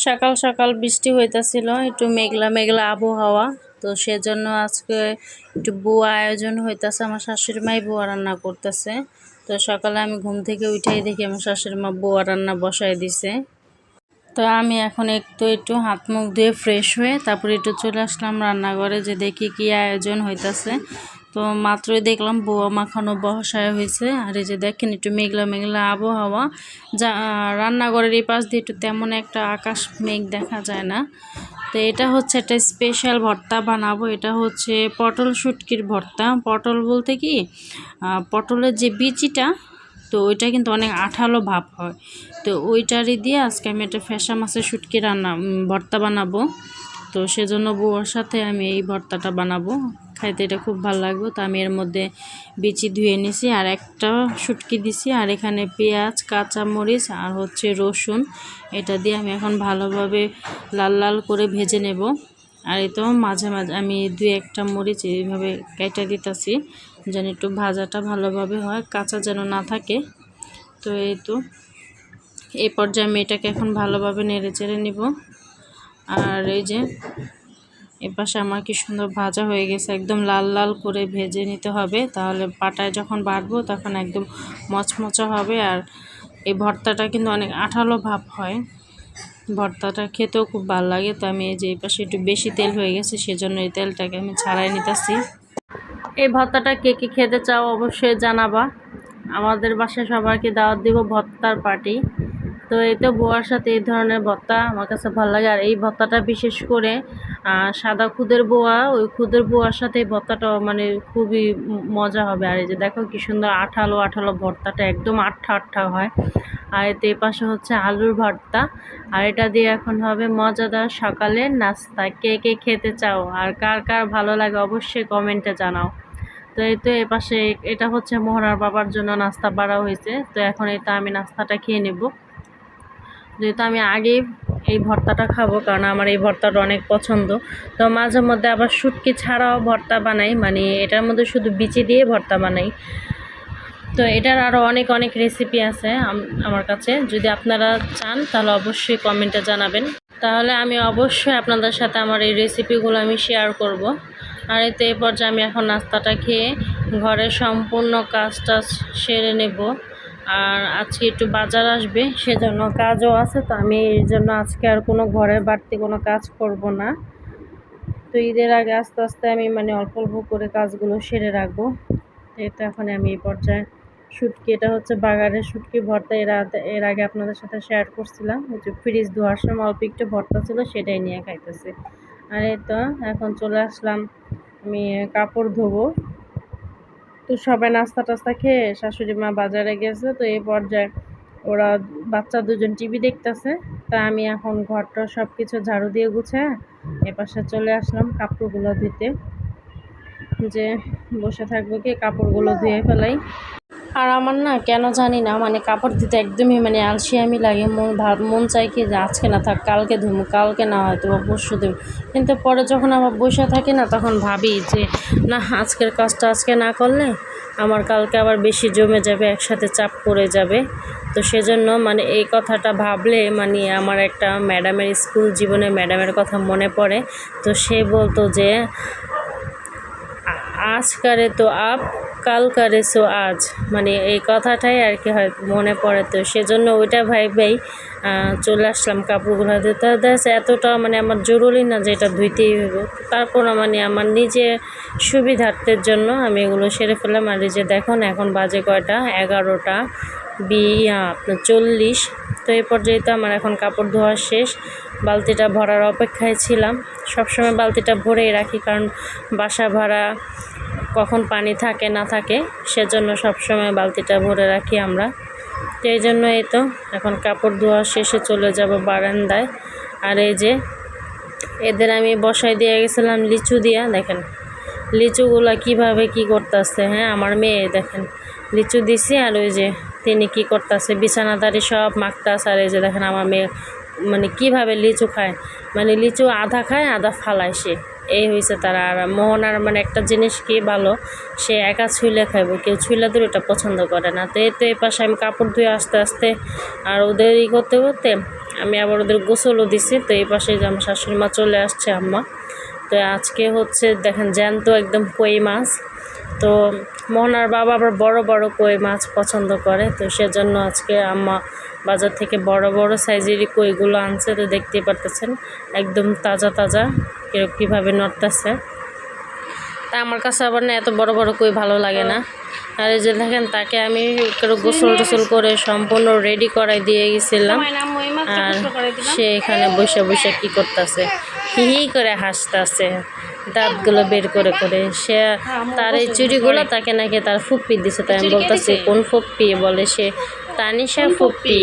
সকাল সকাল বৃষ্টি হইতাছিল, একটু মেঘলা মেঘলা আবহাওয়া। তো সেজন্য আজকে একটু বুয়া আয়োজন হইতাছে। আমার শাশুড়ি মাই বুয়া রান্না করতেছে। তো সকালে আমি ঘুম থেকে উঠেই দেখি আমার শাশুড়ি মা বুয়া রান্না বসায় দিছে। তো আমি এখন একটু হাত মুখ ধুয়ে ফ্রেশ হয়ে তারপরে একটু চলে আসলাম রান্নাঘরে, যে দেখি কি আয়োজন হইতাছে। তো মাত্রই দেখলাম বুয়া মাখানো বসায় হয়েছে। আর এই যে দেখেন একটু মেঘলা মেঘলা আবহাওয়া, যা রান্নাঘরের এই পাশ দিয়ে একটু তেমন একটা আকাশ মেঘ দেখা যায় না। তো এটা হচ্ছে একটা স্পেশাল ভর্তা বানাবো। এটা হচ্ছে পটল শুটকির ভর্তা। পটল বলতে কি, পটলের যে বিচিটা, তো ওইটা কিন্তু অনেক আঠালো ভাব হয়। তো ওইটারই দিয়ে আজকে আমি একটা ফ্যাসা মাছের শুটকি ভর্তা বানাবো। তো সেজন্য বউর সাথে আমি এই ভর্তাটা বানাবো। খাইতে এটা খুব ভালো লাগবে। তো আমি এর মধ্যে বিচি ধুয়ে নিছি, আর একটা শুটকি দিছি, আর এখানে পেঁয়াজ, কাঁচামরিচ আর হচ্ছে রসুন, এটা দিয়ে আমি এখন ভালোভাবে লাল লাল করে ভেজে নেব। আর এই তো মাঝে মাঝে আমি 2-1টা মরিচ এইভাবে কেটে দিতেছি, যেন একটু ভাজাটা ভালোভাবে হয়, কাঁচা যেন না থাকে। তো এই তো এই পর্যায়ে আমি এটাকে এখন ভালোভাবে নেড়ে চেড়ে নিব। আর এই যে এপাশে আমার কি সুন্দর ভাজা হয়ে গেছে, একদম লাল লাল করে ভেজে নিতে হবে, তাহলে পাটায় যখন বাটবো তখন একদম মচমচা হবে। আর এই ভর্তাটা কিন্তু অনেক আঠালো ভাব হয়, ভর্তাটা খেতেও খুব ভালো লাগে। তো আমি এই যে এই পাশে একটু বেশি তেল হয়ে গেছে, সেজন্য এই তেলটাকে আমি ছাড়াই নিতেছি। এই ভর্তাটা কে কে খেতে চাও অবশ্যই জানাবা। আমাদের বাসায় সবাইকে দাওয়াত দিব ভর্তার পার্টি। তো এই তো বুয়ার সাথে এই ধরনের ভর্তা আমার কাছে ভালো লাগে। আর এই ভর্তাটা বিশেষ করে সাদা খুদের বোয়া, ওই খুদের বোয়ার সাথে এই ভর্তাটা মানে খুবই মজা হবে। আর এই যে দেখো কি সুন্দর আঠালো আঠালো ভর্তাটা, একদম আঠা আঠা হয়। আর এতে এই পাশে হচ্ছে আলুর ভর্তা। আর এটা দিয়ে এখন হবে মজাদার সকালের নাস্তা। কে কে খেতে চাও আর কার কার ভালো লাগে অবশ্যই কমেন্টে জানাও। তো এই তো এ পাশে এটা হচ্ছে মোহনার বাবার জন্য নাস্তা বাড়া হয়েছে। তো এখন এটা আমি নাস্তাটা খেয়ে নেব, যেহেতু আমি আগেই এই ভর্তাটা খাবো, কারণ আমার এই ভর্তাটা অনেক পছন্দ। তো মাঝে মধ্যে আবার শুটকি ছাড়াও ভর্তা বানাই, মানে এটার মধ্যে শুধু বিচি দিয়ে ভর্তা বানাই। তো এটার আরও অনেক অনেক রেসিপি আছে আমার কাছে, যদি আপনারা চান তাহলে অবশ্যই কমেন্টে জানাবেন, তাহলে আমি অবশ্যই আপনাদের সাথে আমার এই রেসিপিগুলো আমি শেয়ার করব। আর এতে এই পর্যায়ে আমি এখন নাস্তাটা খেয়ে ঘরের সম্পূর্ণ কাজটা সেরে নেব। আর আজকে একটু বাজার আসবে, সেজন্য কাজও আছে। তো আমি এই জন্য আজকে আর কোনো ঘরের বাড়তি কোনো কাজ করব না। তো ঈদের আগে আস্তে আস্তে আমি মানে অল্প অল্প করে কাজগুলো সেরে রাখবো। তো এখন আমি এই পর্যায়ে শুটকি, এটা হচ্ছে বাগানের শুটকি ভর্তা, এর আগে আপনাদের সাথে শেয়ার করছিলাম। ওই যে ফ্রিজ ধোয়ার সময় অল্প একটু ভর্তা ছিল, সেটাই নিয়ে খাইতেছি। আর এই তো এখন চলে আসলাম আমি কাপড় ধোবো। তো সবাই নাস্তা টাস্তা খেয়ে শাশুড়ি মা বাজারে গেছে। তো এই পর্যায়ে ওরা বাচ্চা দুজন টিভি দেখতেছে। তা আমি এখন ঘরটা সব কিছু ঝাড়ু দিয়ে গুছায় এপাশে চলে আসলাম কাপড়গুলো ধুতে, যে বসে থাকবো কি কাপড়গুলো ধুয়ে ফেলাই। আর আমার না কেন জানি না, মানে কাপড় ধুতে একদমই মানে আলসিয়ামি লাগে। মন চাই কি যে আজকে না থাক, কালকে ধুবো, কালকে না হয়তো পরশু দেবো। কিন্তু পরে যখন আবার বসে থাকি না, তখন ভাবি যে না, আজকের কাজটা আজকে না করলে আমার কালকে আবার বেশি জমে যাবে, একসাথে চাপ পড়ে যাবে। তো সেজন্য মানে এই কথাটা ভাবলে মানে আমার একটা ম্যাডামের স্কুল জীবনে ম্যাডামের কথা মনে পড়ে। তো সে বলতো যে আজ করে তো আপ, কাল করে সো আজ, মানে এই কথাটাই আর কি হয় মনে পড়ে। তো সেজন্য ওইটা ভাই চলে আসলাম কাপড়গুলো ধুতে। এতটা মানে আমার জরুরি না যে এটা ধুইতেই হইব, তারপর মানে আমার নিজের সুবিধার্থের জন্য আমি এগুলো সেরে ফেললাম। আর এই যে দেখুন এখন বাজে কয়টা, 11টা 40। তো এই পর্যায়ে তো আমার এখন কাপড় ধোয়া শেষ, বালতিটা ভরার অপেক্ষায় ছিলাম। সবসময় বালতিটা ভরেই রাখি, কারণ বাসা ভাড়া কখন পানি থাকে না থাকে, সেজন্য সবসময় বালতিটা ভরে রাখি আমরা। তো এই জন্য এই তো এখন কাপড় ধোয়া শেষে চলে যাব বারান্দায়। আর এই যে এদের আমি বসাই দিয়ে গেছিলাম লিচু দিয়া, দেখেন লিচুগুলা কিভাবে কি করতেছে। হ্যাঁ, আমার মেয়ে দেখেন লিচু দিছি, আর ওই যে তিনি কি করতেছে, বিছানাদারি সব মাখতাছে। আর এই যে দেখেন আমার মেয়ে মানে কিভাবে লিচু খায়, মানে লিচু আধা খায় আধা ফালায় সে, এই হয়েছে তারা। আর মোহনার মানে একটা জিনিস কি ভালো, সে একা ছুইলে খাইব, কেউ ছুইলে ধরে ওটা পছন্দ করে না। তো এই পাশে আমি কাপড় ধুয়ে আস্তে আস্তে আর ওদের করতে করতে আমি আবার ওদের গোসলও দিছি। তো এই পাশে যে আমার শাশুড়ি মা চলে আসছে, আম্মা। তো আজকে হচ্ছে দেখেন জ্যান্ত একদম কই মাছ। তো মোহনার বাবা আবার বড় বড় কই মাছ পছন্দ করে, তো সেজন্য আজকে আম্মা বাজার থেকে বড় বড় সাইজেরই কইগুলো আনছে। তো দেখতেই পারতেছেন একদম তাজা তাজা কীভাবে নড়তেছে। তা আমার কাছে আবার না এত বড় বড় কই ভালো লাগে না। আর এই যে দেখেন তাকে আমি গোসল টোসল করে সম্পূর্ণ রেডি করাই দিয়ে গেছিলাম। আর সে এখানে বসে বসে কী করতেছে, হি করে হাসতেছে দাঁতগুলো বের করে করে। সে তার এই চুড়িগুলো তাকে নাকি তার ফুপ্পি দিছে। তাই আমি বলতেছি কোন ফুপ্পি? বলে সে তানিশা ফুপ্পি।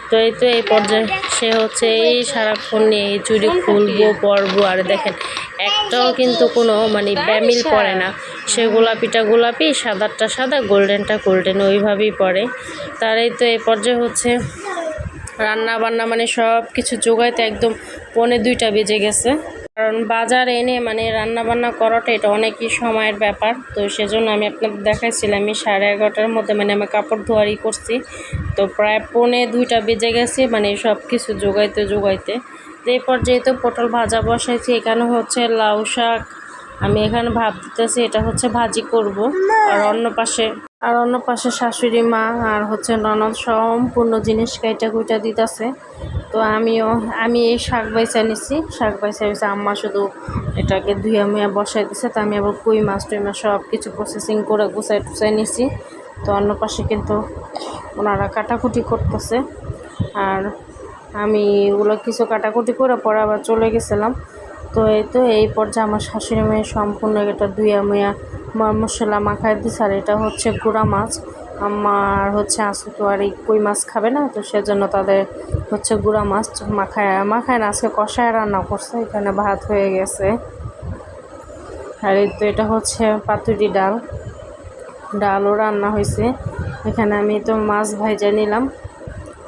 তো এই পর্যায়ে সে হচ্ছে এই সারাক্ষণ নিয়ে এই চুড়ি খুলবো পরবো। আর দেখেন একটাও কিন্তু কোনো মানে ব্যামিল পরে না, সে গোলাপিটা গোলাপি, সাদাটা সাদা, গোল্ডেনটা গোল্ডেন, ওইভাবেই পরে। তার এই পর্যায়ে হচ্ছে রান্না বান্না মানে সব কিছু জোগাইতে একদম 1:45 বেজে গেছে। কারণ বাজার এনে মানে রান্না বান্না করাটা এটা অনেকই সময়ের ব্যাপার। তো সেজন্য আমি আপনাদের দেখাইছিলাম আমি 11:30টার মধ্যে মানে আমি কাপড় ধোয়ারি করছি। তো প্রায় 1:45 বেজে গেছে মানে সব কিছু জোগাইতে জোগাইতে। তো এই পর্যায়ে তো পটল ভাজা বসাইছি। এখানে হচ্ছে লাউ শাক আমি এখানে ভাব দিতেছি, এটা হচ্ছে ভাজি করব। আর অন্য পাশে শাশুড়ি মা আর হচ্ছে ননদ সম্পূর্ণ জিনিস কাইটা কুইটা দিতেছে। তো আমি এই শাক বাইসা নিছি, শাক বাইসা আম্মা শুধু এটাকে ধুয়ে মুয়ে বসাই দিছে। তো আমি আবার কই মাছ টই মাছ সব কিছু প্রসেসিং করে গুছাই টুসাই নিছি। তো অন্য পাশে কিন্তু ওনারা কাটাকুটি করতেছে। আর আমি ওগুলো কিছু কাটাকুটি করে পরে আবার চলে গেছিলাম। তো এই পর্যায়ে আমার শাশুড়ি মেয়ে সম্পূর্ণ এটা ধুইয়া মুয়া মশলা মাখায় দিছে। আর এটা হচ্ছে গুঁড়া মাছ। আমার হচ্ছে আসু তো আর এই কই মাছ খাবে না, তো সেজন্য তাদের হচ্ছে গুঁড়া মাছ মাখায় না, আজকে কষায় রান্না করছে। এখানে ভাত হয়ে গেছে। আর তো এটা হচ্ছে পাতুরি ডালও রান্না হয়েছে। এখানে আমি তো মাছ ভাজা নিলাম।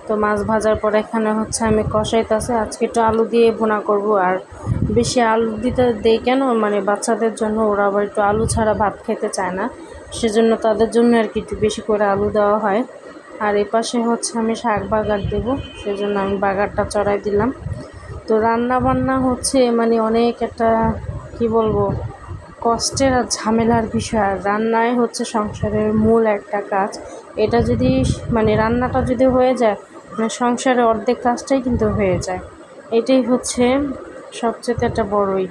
তো মাছ ভাজার পর এখানে হচ্ছে আমি কষাইতেছি। আজকে একটু আলু দিয়ে ভুনা করব। আর বেশি আলু দিতে দেই কেন, মানে বাচ্চাদের জন্য, ওরা আবার একটু আলু ছাড়া ভাত খেতে চায় না, সেজন্য তাদের জন্য আর কি একটু বেশি করে আলু দেওয়া হয়। আর এই পাশে হচ্ছে আমি শাক বাগার দেবো, সেজন্য আমি বাগারটা চড়াই দিলাম। তো রান্না বান্না হচ্ছে মানে অনেক একটা কি বলবো কষ্টের আর ঝামেলার বিষয়। আর রান্নাই হচ্ছে সংসারের মূল একটা কাজ। এটা যদি মানে রান্নাটা যদি হয়ে যায় মানে সংসারের অর্ধেক কাজটাই কিন্তু হয়ে যায়। এটাই হচ্ছে সবচেয়ে একটা বড়ই।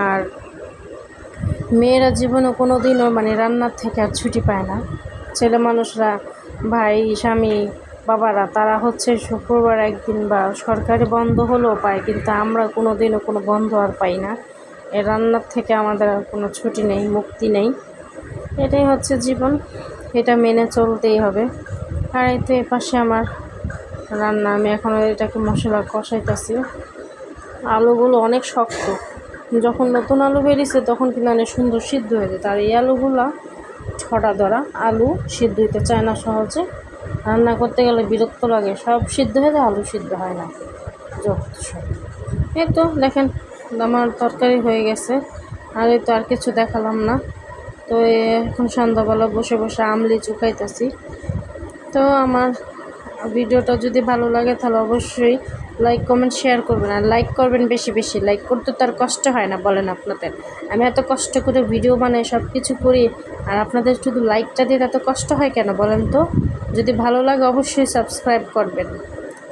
আর মেয়েরা জীবনে কোনো দিনও মানে রান্নার থেকে আর ছুটি পায় না। ছেলে মানুষরা, ভাই স্বামী বাবারা, তারা হচ্ছে শুক্রবার একদিন বা সরকারি বন্ধ হলেও পায়, কিন্তু আমরা কোনো দিনও কোনো বন্ধ আর পাই না। এই রান্নার থেকে আমাদের আর কোনো ছুটি নেই, মুক্তি নেই। এটাই হচ্ছে জীবন, এটা মেনে চলতেই হবে। আর এই তো এপাশে আমার রান্না, আমি এখন এটাকে মশলা কষাইতেছি। আলুগুলো অনেক শক্ত, যখন নতুন আলু বেরিয়েছে তখন কিন্তু অনেক সুন্দর সিদ্ধ হয়ে যেত। আর এই আলুগুলা ছটা ধরা আলু সিদ্ধ হইতে চায় না সহজে, রান্না করতে গেলে বিরক্ত লাগে, সব সিদ্ধ হয়ে যায়, আলু সিদ্ধ হয় না যত সব। এই তো দেখেন আমার তরকারি হয়ে গেছে। আর এই তো আর কিছু দেখালাম না। তো এখন সন্ধ্যাবেলা বসে বসে আমলি চুকাইতেছি। তো আমার ভিডিওটা যদি ভালো লাগে তাহলে অবশ্যই লাইক কমেন্ট শেয়ার করবেন। আর লাইক করবেন বেশি বেশি, লাইক করতে তো আর কষ্ট হয় না বলেন আপনাদের। আমি এত কষ্ট করে ভিডিও বানাই, সব কিছু করি, আর আপনাদের শুধু লাইকটা দিতে এত কষ্ট হয় কেন বলেন তো? যদি ভালো লাগে অবশ্যই সাবস্ক্রাইব করবেন,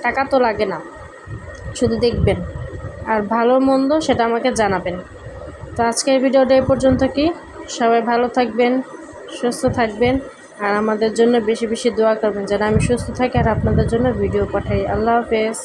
টাকা তো লাগে না, শুধু দেখবেন আর ভালো মন্দ সেটা আমাকে জানাবেন। তো আজকের ভিডিওটা এই পর্যন্ত। কি সবাই ভালো থাকবেন, সুস্থ থাকবেন, আর আমাদের জন্য বেশি বেশি দোয়া করবেন যেন আমি সুস্থ থাকি আর আপনাদের জন্য ভিডিও পাঠাই। আল্লাহ হাফেজ।